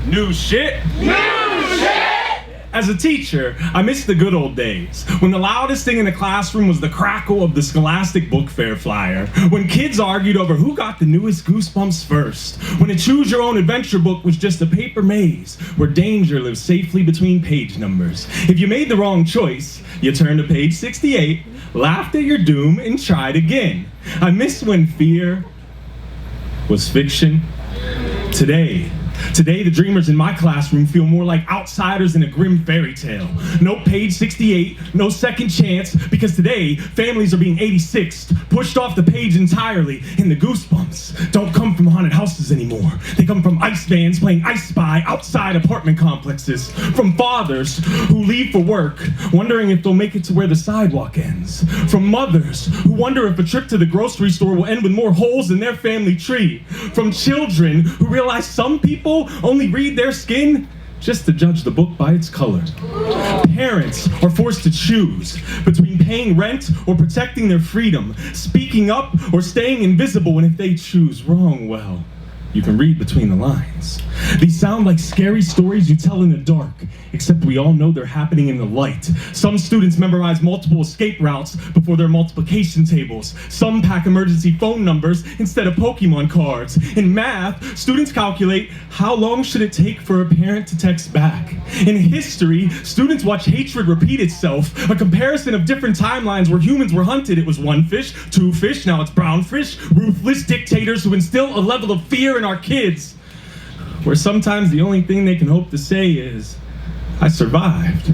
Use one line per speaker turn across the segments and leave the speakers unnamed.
New shit?
New shit!
As a teacher, I miss the good old days, when the loudest thing in the classroom was the crackle of the Scholastic Book Fair flyer, when kids argued over who got the newest Goosebumps first, when a choose-your-own-adventure book was just a paper maze where danger lived safely between page numbers. If you made the wrong choice, you turned to page 68, laughed at your doom, and tried again. I miss when fear was fiction. Today, the dreamers in my classroom feel more like outsiders in a grim fairy tale. No page 68, no second chance, because today, families are being 86'd, pushed off the page entirely, and the Goosebumps don't come from haunted houses anymore. They come from ice vans playing I Spy outside apartment complexes, from fathers who leave for work, wondering if they'll make it to where the sidewalk ends, from mothers who wonder if a trip to the grocery store will end with more holes in their family tree, from children who realize some people only read their skin just to judge the book by its color. Parents are forced to choose between paying rent or protecting their freedom, speaking up or staying invisible, and if they choose wrong, well, you can read between the lines. These sound like scary stories you tell in the dark, except we all know they're happening in the light. Some students memorize multiple escape routes before their multiplication tables. Some pack emergency phone numbers instead of Pokemon cards. In math, students calculate how long should it take for a parent to text back. In history, students watch hatred repeat itself, a comparison of different timelines where humans were hunted. It was one fish, two fish, now it's brown fish, ruthless dictators who instill a level of fear in our kids, where sometimes the only thing they can hope to say is, I survived.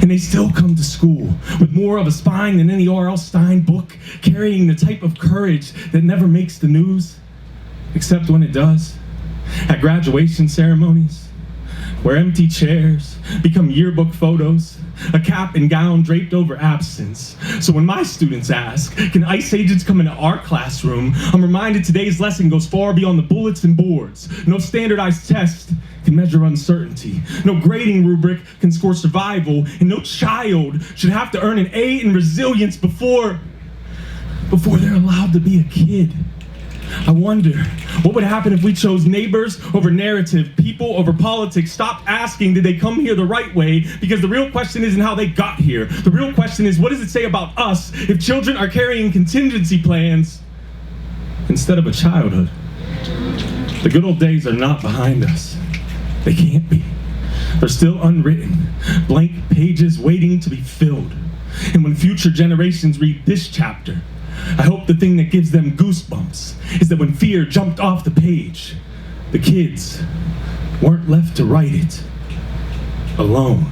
And they still come to school with more of a spine than any R.L. Stein book, carrying the type of courage that never makes the news, except when it does. At graduation ceremonies, where empty chairs become yearbook photos, a cap and gown draped over absence. So when my students ask, can ICE agents come into our classroom, I'm reminded today's lesson goes far beyond the bullets and boards. No standardized test can measure uncertainty. No grading rubric can score survival, and no child should have to earn an A in resilience before they're allowed to be a kid. I wonder, what would happen if we chose neighbors over narrative, people over politics, stopped asking, did they come here the right way? Because the real question isn't how they got here. The real question is, what does it say about us if children are carrying contingency plans instead of a childhood? The good old days are not behind us. They can't be. They're still unwritten, blank pages waiting to be filled. And when future generations read this chapter, I hope the thing that gives them goosebumps is that when fear jumped off the page, the kids weren't left to write it alone.